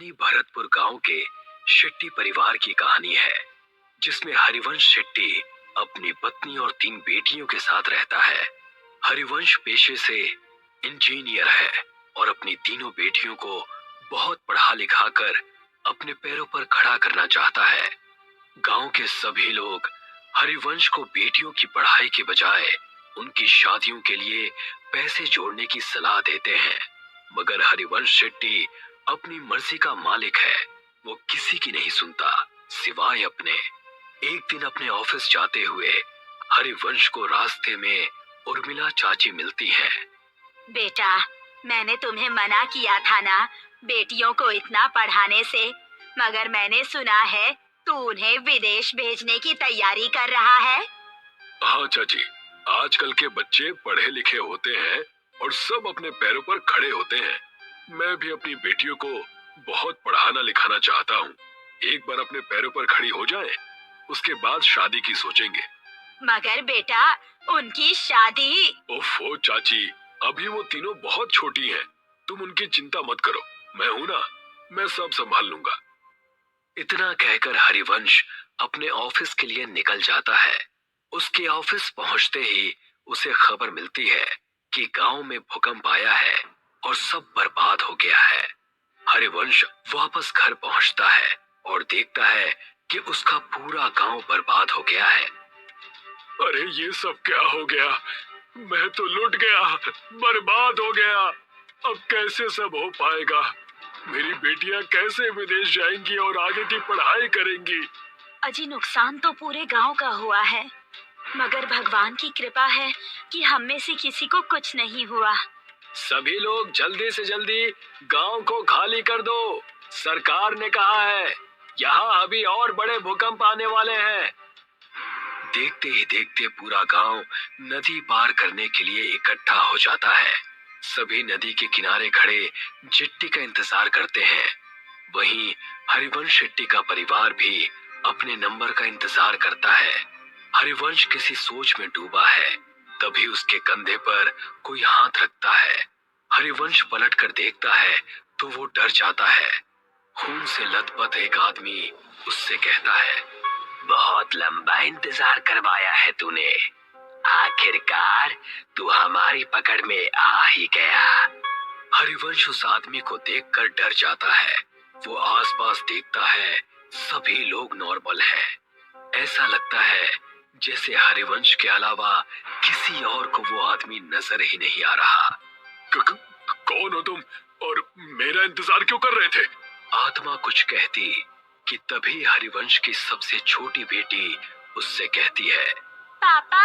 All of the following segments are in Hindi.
पुरानी भरतपुर गांव के शेट्टी परिवार की कहानी है, जिसमें हरिवंश शेट्टी अपनी पत्नी और 3 बेटियों के साथ रहता है। हरिवंश पेशे से इंजीनियर है और अपनी तीनों बेटियों को बहुत पढ़ा लिखा कर अपने पैरों पर खड़ा करना चाहता है। गांव के सभी लोग हरिवंश को बेटियों की पढ़ाई के बजाय उनकी शादियों के लिए पैसे जोड़ने की सलाह देते हैं, मगर हरिवंश शेट्टी अपनी मर्जी का मालिक है। वो किसी की नहीं सुनता सिवाय अपने। एक दिन अपने ऑफिस जाते हुए हरिवंश को रास्ते में उर्मिला चाची मिलती हैं। बेटा, मैंने तुम्हें मना किया था ना बेटियों को इतना पढ़ाने से, मगर मैंने सुना है तू उन्हें विदेश भेजने की तैयारी कर रहा है। हाँ चाची, आजकल के बच्चे पढ़े लिखे होते हैं और सब अपने पैरों पर खड़े होते हैं। मैं भी अपनी बेटियों को बहुत पढ़ाना लिखाना चाहता हूँ। एक बार अपने पैरों पर खड़ी हो जाएं, उसके बाद शादी की सोचेंगे। मगर बेटा, उनकी शादी। ओफो चाची, अभी वो तीनों बहुत छोटी हैं। तुम उनकी चिंता मत करो, मैं हूं ना, मैं सब संभाल लूंगा। इतना कहकर हरिवंश अपने ऑफिस के लिए निकल जाता है। उसके ऑफिस पहुंचते ही उसे खबर मिलती है कि गांव में भूकंप आया है और सब बर्बाद हो गया है। हरिवंश वापस घर पहुंचता है और देखता है कि उसका पूरा गांव बर्बाद हो गया है। अरे ये सब क्या हो गया? मैं तो लुट गया, बर्बाद हो गया। अब कैसे सब हो पाएगा? मेरी बेटियां कैसे विदेश जाएंगी और आगे की पढ़ाई करेंगी? अजी, नुकसान तो पूरे गांव का हुआ है, मगर भगवान की कृपा है कि हम में से किसी को कुछ नहीं हुआ। सभी लोग जल्दी से जल्दी गांव को खाली कर दो। सरकार ने कहा है यहाँ अभी और बड़े भूकंप आने वाले हैं। देखते ही देखते पूरा गांव नदी पार करने के लिए इकट्ठा हो जाता है। सभी नदी के किनारे खड़े चिट्टी का इंतजार करते हैं। वहीं हरिवंश शेट्टी का परिवार भी अपने नंबर का इंतजार करता है। हरिवंश किसी सोच में डूबा है, तभी उसके कंधे पर कोई हाथ रखता है। हरिवंश पलट कर देखता है तो वो डर जाता है। खून से लथपथ एक आदमी उससे कहता है, बहुत लंबा इंतजार करवाया है तूने, आखिरकार तू हमारी पकड़ में आ ही गया। हरिवंश उस आदमी को देखकर डर जाता है। वो आसपास देखता है, सभी लोग नॉर्मल हैं। ऐसा लगता है जैसे हरिवंश के अलावा किसी और को वो आदमी नजर ही नहीं आ रहा। कौन हो तुम और मेरा इंतजार क्यों कर रहे थे? आत्मा कुछ कहती कि तभी हरिवंश की सबसे छोटी बेटी उससे कहती है, पापा,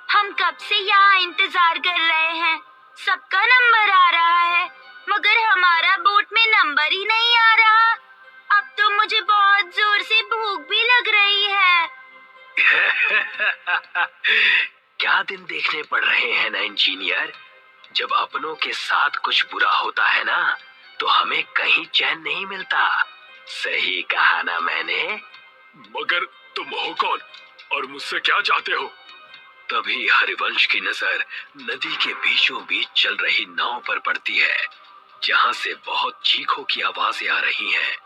हम कब से यहाँ इंतजार कर रहे हैं। सबका नंबर आ रहा है, मगर हमारा बोट में नंबर ही नहीं आ रहा। अब तो मुझे बहुत जोर से भूख भी लग रही है। क्या दिन देखने पड़ रहे हैं ना इंजीनियर। जब अपनों के साथ कुछ बुरा होता है ना, तो हमें कहीं चैन नहीं मिलता। सही कहा ना मैंने? मगर तुम हो कौन और मुझसे क्या चाहते हो? तभी हरिवंश की नजर नदी के बीचों बीच चल रही नाव पर पड़ती है, जहां से बहुत चीखों की आवाजें आ रही हैं।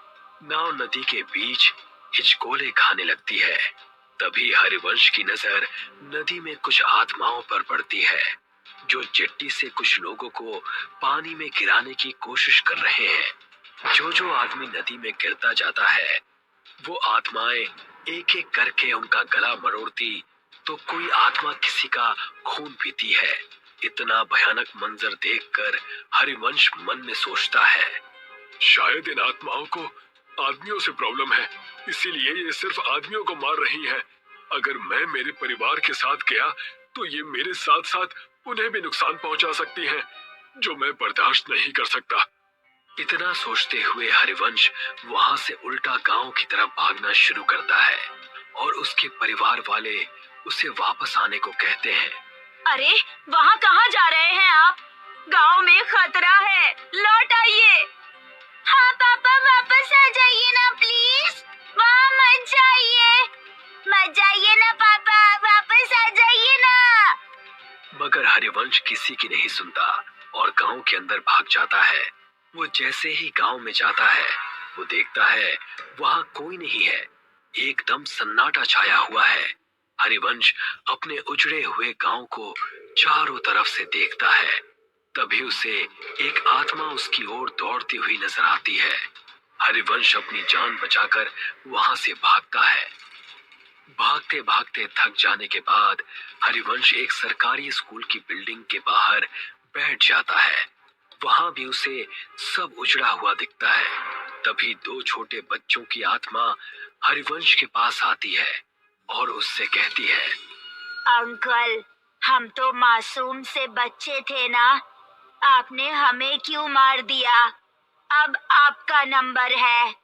नाव नदी के बीच हिचकोले खाने लगती है। तभी हरिवंश की नजर नदी में कुछ आत्माओं पर पड़ती है, जो जेट्टी से कुछ लोगों को पानी में गिराने की कोशिश कर रहे हैं। जो आदमी नदी में गिरता जाता है, वो आत्माएं एक एक करके उनका गला मरोड़ती, तो कोई आत्मा किसी का खून पीती है। इतना भयानक मंजर देखकर हरिवंश मन में सोचता है, शायद इन आत्माओं को आदमियों से प्रॉब्लम है, इसीलिए ये सिर्फ आदमियों को मार रही हैं। अगर मैं मेरे परिवार के साथ गया तो ये मेरे साथ साथ उन्हें भी नुकसान पहुंचा सकती हैं, जो मैं बर्दाश्त नहीं कर सकता। इतना सोचते हुए हरिवंश वहां से उल्टा गांव की तरफ भागना शुरू करता है और उसके परिवार वाले उसे वापस आने को कहते हैं। अरे, वहाँ कहाँ जा रहे हैं आप? गांव में खतरा है, लौट आइए। हाँ पापा, वापस आ जाइए ना प्लीज। वहाँ मत जाइए ना पापा, वापस आ जाइए ना। मगर हरिवंश किसी की नहीं सुनता और गांव के अंदर भाग जाता है। वो जैसे ही गांव में जाता है, वो देखता है वहां कोई नहीं है। एकदम सन्नाटा छाया हुआ है। हरिवंश अपने उजड़े हुए गांव को चारों तरफ से देखता है। तभी उसे एक आत्मा उसकी ओर दौड़ती हुई नजर आती है। हरिवंश अपनी जान बचाकर वहां से भागता है। भागते भागते थक जाने के बाद हरिवंश एक सरकारी स्कूल की बिल्डिंग के बाहर बैठ जाता है। वहां भी उसे सब उजड़ा हुआ दिखता है। तभी दो छोटे बच्चों की आत्मा हरिवंश के पास आती है और उससे कहती है, अंकल, हम तो मासूम से बच्चे थे ना, आपने हमें क्यों मार दिया? अब आपका नंबर है।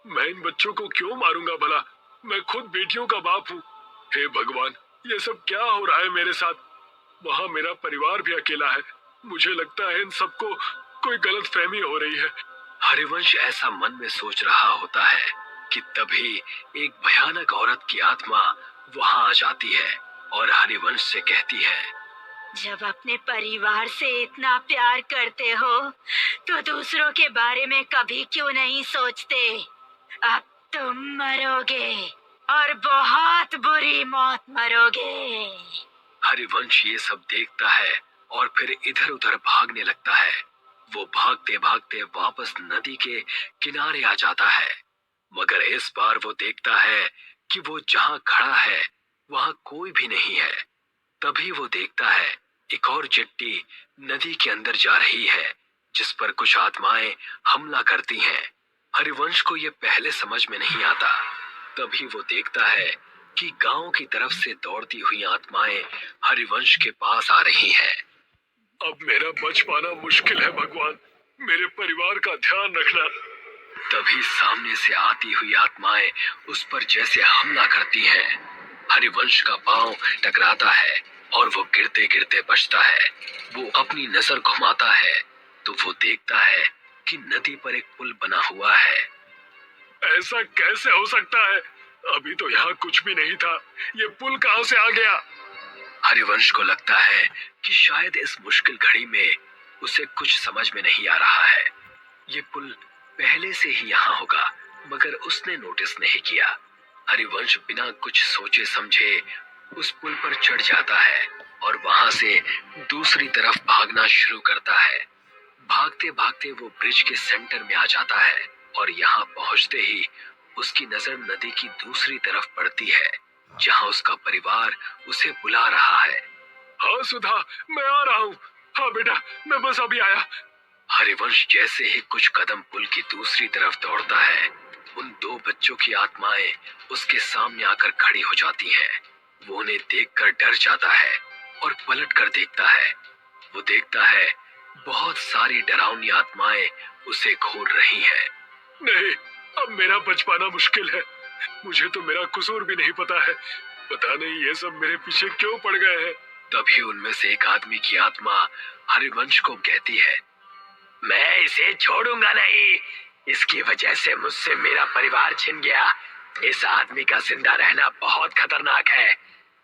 मैं इन बच्चों को क्यों मारूंगा भला? मैं खुद बेटियों का बाप हूँ। हे भगवान, ये सब क्या हो रहा है मेरे साथ? वहाँ मेरा परिवार भी अकेला है। मुझे लगता है इन सबको कोई गलत फहमी हो रही है। हरिवंश ऐसा मन में सोच रहा होता है कि तभी एक भयानक औरत की आत्मा वहां आ जाती है और हरिवंश से कहती है, जब अपने परिवार से इतना प्यार करते हो तो दूसरों के बारे में कभी क्यों नहीं सोचते? अब तुम मरोगे और बहुत बुरी मौत मरोगे। हरिवंश ये सब देखता है और फिर इधर उधर भागने लगता है। वो भागते भागते वापस नदी के किनारे आ जाता है। मगर इस बार वो देखता है कि वो जहां खड़ा है वहां कोई भी नहीं है। तभी वो देखता है एक और चिट्टी नदी के अंदर जा रही है, जिस पर कुछ आत्माएं हमला करती हैं। हरिवंश को ये पहले समझ में नहीं आता। तभी वो देखता है कि गांव की तरफ से दौड़ती हुई आत्माएं हरिवंश के पास आ रही हैं। अब मेरा बच पाना मुश्किल है भगवान, मेरे परिवार का ध्यान रखना। तभी सामने से आती हुई आत्माएं उस पर जैसे हमला करती हैं। हरिवंश का पांव टकराता है और वो गिरते गिरते बचता है। वो अपनी नजर घुमाता है तो वो देखता है कि नदी पर एक पुल बना हुआ है। ऐसा कैसे हो सकता है? अभी तो यहाँ कुछ भी नहीं था। ये पुल कहाँ से आ गया? हरिवंश को लगता है कि शायद इस मुश्किल घड़ी में उसे कुछ समझ में नहीं आ रहा है। ये पुल पहले से ही यहाँ होगा, मगर उसने नोटिस नहीं किया। हरिवंश बिना कुछ सोचे समझे उस पुल पर चढ़ जाता है और वहां से दूसरी तरफ भागना शुरू करता है। भागते भागते वो ब्रिज के सेंटर में आ जाता है और यहाँ पहुंचते ही उसकी नजर नदी की दूसरी तरफ पड़ती है, जहाँ उसका परिवार उसे बुला रहा है। हाँ सुधा, मैं आ रहा हूँ। हाँ बेटा, मैं बस अभी आया। हरिवंश जैसे ही कुछ कदम पुल की दूसरी तरफ दौड़ता है, उन दो बच्चों की आत्माएं उसके सामने आकर खड़ी हो जाती हैं। वो उन्हें देखकर डर जाता है और पलट कर देखता है। वो देखता है बहुत सारी डरावनी आत्माएं उसे घूर रही हैं। नहीं, अब मेरा बच पाना मुश्किल है। मुझे तो मेरा कसूर भी नहीं पता है। पता नहीं ये सब मेरे पीछे क्यों पड़ गए हैं। तभी उनमें से एक आदमी की आत्मा हरिवंश को कहती है, मैं इसे छोड़ूंगा नहीं। इसकी वजह से मुझसे मेरा परिवार छिन गया। इस आदमी का जिंदा रहना बहुत खतरनाक है।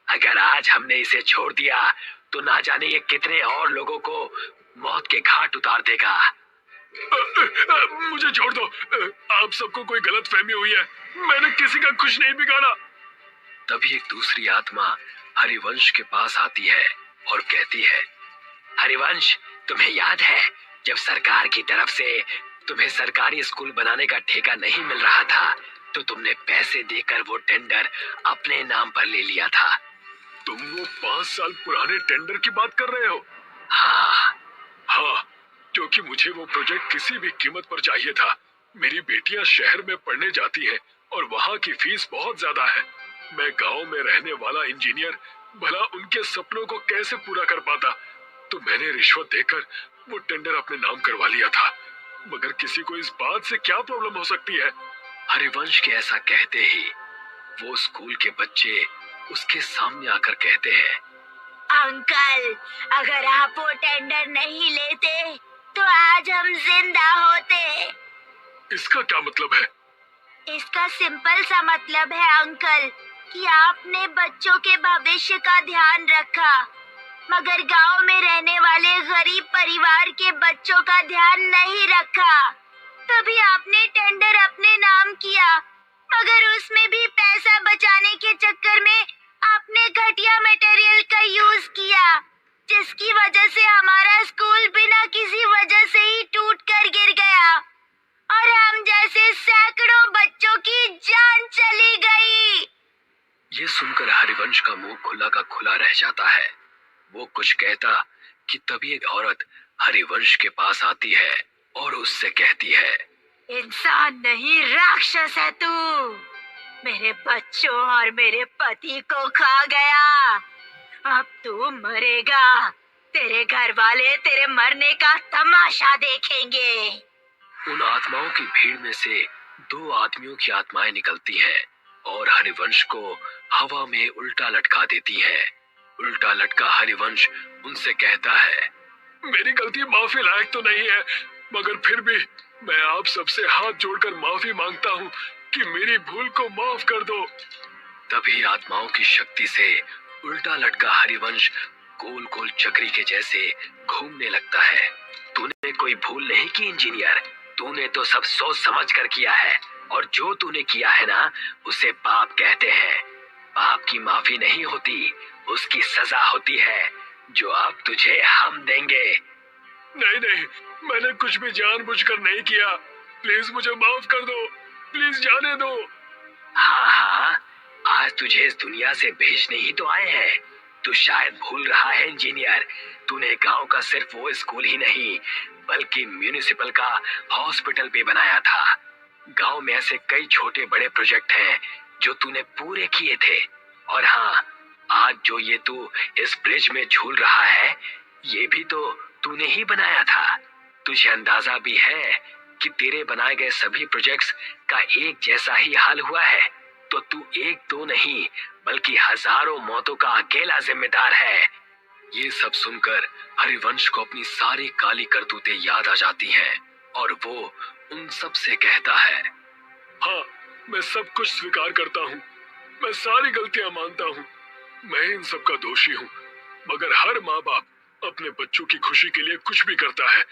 अगर आज हमने इसे छोड़ दिया तो ना जाने ये कितने और लोगों को मौत के घाट उतार देगा। मुझे छोड़ दो। आप सबको कोई गलत फहमी हुई है। मैंने किसी का कुछ नहीं बिगाड़ा। तभी एक दूसरी आत्मा हरिवंश के पास आती है और कहती है, हरिवंश, तुम्हें याद है जब सरकार की तरफ से तुम्हें सरकारी स्कूल बनाने का ठेका नहीं मिल रहा था तो तुमने पैसे देकर वो टेंडर अपने नाम पर ले लिया था। तुम वो 5 साल पुराने टेंडर की बात कर रहे हो? हाँ हाँ, क्योंकि मुझे वो प्रोजेक्ट किसी भी कीमत पर चाहिए था। मेरी बेटियां शहर में पढ़ने जाती हैं और वहाँ की फीस बहुत ज्यादा है। मैं गांव में रहने वाला इंजीनियर भला उनके सपनों को कैसे पूरा कर पाता? तो मैंने रिश्वत देकर वो टेंडर अपने नाम करवा लिया था। मगर किसी को इस बात से क्या प्रॉब्लम हो सकती है? हरिवंश के ऐसा कहते ही वो स्कूल के बच्चे उसके सामने आकर कहते हैं, अंकल, अगर आप वो टेंडर नहीं लेते तो आज हम जिंदा होते। इसका क्या मतलब है? इसका सिंपल सा मतलब है अंकल कि आपने बच्चों के भविष्य का ध्यान रखा, मगर गांव में रहने वाले गरीब परिवार के बच्चों का ध्यान नहीं रखा। तभी आपने टेंडर अपने नाम किया, मगर उसमें भी पैसा बचाने के चक्कर में आपने घटिया मटेरियल का यूज किया, जिसकी वजह से हमारा स्कूल बिना किसी वजह से ही टूट कर गिर गया और हम जैसे सैकड़ों बच्चों की जान चली गई। ये सुनकर हरिवंश का मुंह खुला का खुला रह जाता है। वो कुछ कहता कि तभी एक औरत हरिवंश के पास आती है और उससे कहती है, इंसान नहीं, राक्षस है तू। मेरे बच्चों और मेरे पति को खा गया। अब तू मरेगा। तेरे घर वाले तेरे मरने का तमाशा देखेंगे। उन आत्माओं की भीड़ में से 2 आदमियों की आत्माएं निकलती हैं और हरिवंश को हवा में उल्टा लटका देती हैं। उल्टा लटका हरिवंश उनसे कहता है, मेरी गलती माफी लायक तो नहीं है, मगर फिर भी मैं आप सबसे हाथ जोड़कर माफी मांगता हूँ कि मेरी भूल को माफ कर दो। तभी आत्माओं की शक्ति से उल्टा लटका हरिवंश गोल गोल चक्री के जैसे घूमने लगता है। तूने कोई भूल नहीं की इंजीनियर, तूने तो सब सोच समझ कर किया है और जो तूने किया है ना, उसे पाप कहते हैं। पाप की माफी नहीं होती, उसकी सजा होती है जो अब तुझे हम देंगे। नहीं नहीं, मैंने कुछ भी जानबूझकर नहीं किया। प्लीज मुझे माफ कर दो, प्लीज जाने दो। हाँ हाँ, आज तुझे इस दुनिया से भेजने ही तो आए हैं। तू शायद भूल रहा है इंजीनियर, तूने गांव का सिर्फ वो स्कूल ही नहीं बल्कि म्युनिसिपल का हॉस्पिटल भी बनाया था। गांव में ऐसे कई छोटे बड़े प्रोजेक्ट हैं जो तूने पूरे किए थे। और हाँ, आज जो ये तू इस ब्रिज में झूल रहा है, ये भी तो तूने ही बनाया था। तुझे अंदाजा भी है कि तेरे बनाए गए सभी प्रोजेक्ट्स का एक जैसा ही हाल हुआ है, तो तू एक दो नहीं बल्कि हजारों मौतों का अकेला जिम्मेदार है। ये सब सुनकर हरिवंश को अपनी सारी काली करतूतें याद आ जाती हैं और वो उन सब से कहता है, हाँ, मैं सब कुछ स्वीकार करता हूँ, मैं सारी गलतियां मानता हूँ, मैं इन सब का दोषी हूँ। मगर हर माँ बाप अपने बच्चों की खुशी के लिए कुछ भी करता है,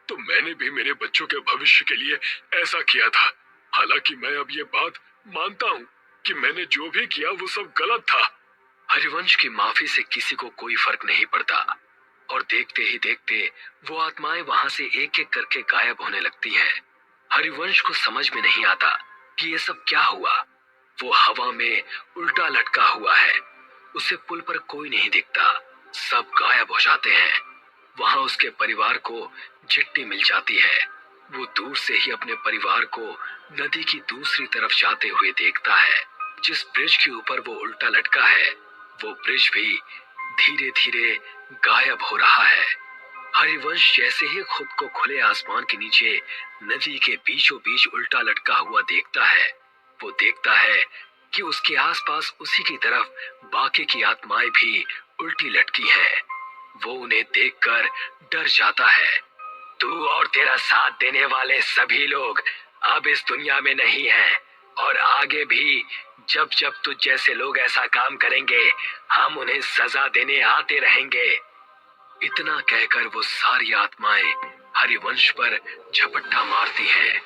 तो मैंने भी मेरे बच्चों के भविष्य के लिए ऐसा किया था। हालांकि मैं अब ये बात मानता हूँ कि मैंने जो भी किया वो सब गलत था। हरिवंश की माफी से किसी को कोई फर्क नहीं पड़ता और देखते ही देखते वो आत्माएं वहां से एक एक करके गायब होने लगती हैं। हरिवंश को समझ में नहीं आता कि ये सब क्या हुआ। वो हवा में उल्टा लटका हुआ है, उसे पुल पर कोई नहीं दिखता, सब गायब हो जाते हैं। वहां उसके परिवार को चिट्ठी मिल जाती है। वो दूर से ही अपने परिवार को नदी की दूसरी तरफ जाते हुए देखता है। जिस ब्रिज के ऊपर वो उल्टा लटका है, वो ब्रिज भी धीरे धीरे गायब हो रहा है। हरिवंश जैसे ही खुद को खुले आसमान के नीचे नदी के बीचों बीच उल्टा लटका हुआ देखता है, वो देखता है कि उसके आसपास उसी की तरफ बाकी की आत्माएं भी उल्टी लटकी हैं। वो उन्हें देखकर डर जाता है। तू और तेरा साथ देने वाले सभी लोग अब इस दुनिया में नहीं हैं और आगे भी जब जब तुझ जैसे लोग ऐसा काम करेंगे, हम उन्हें सजा देने आते रहेंगे। इतना कहकर वो सारी आत्माएं हरिवंश पर झपट्टा मारती हैं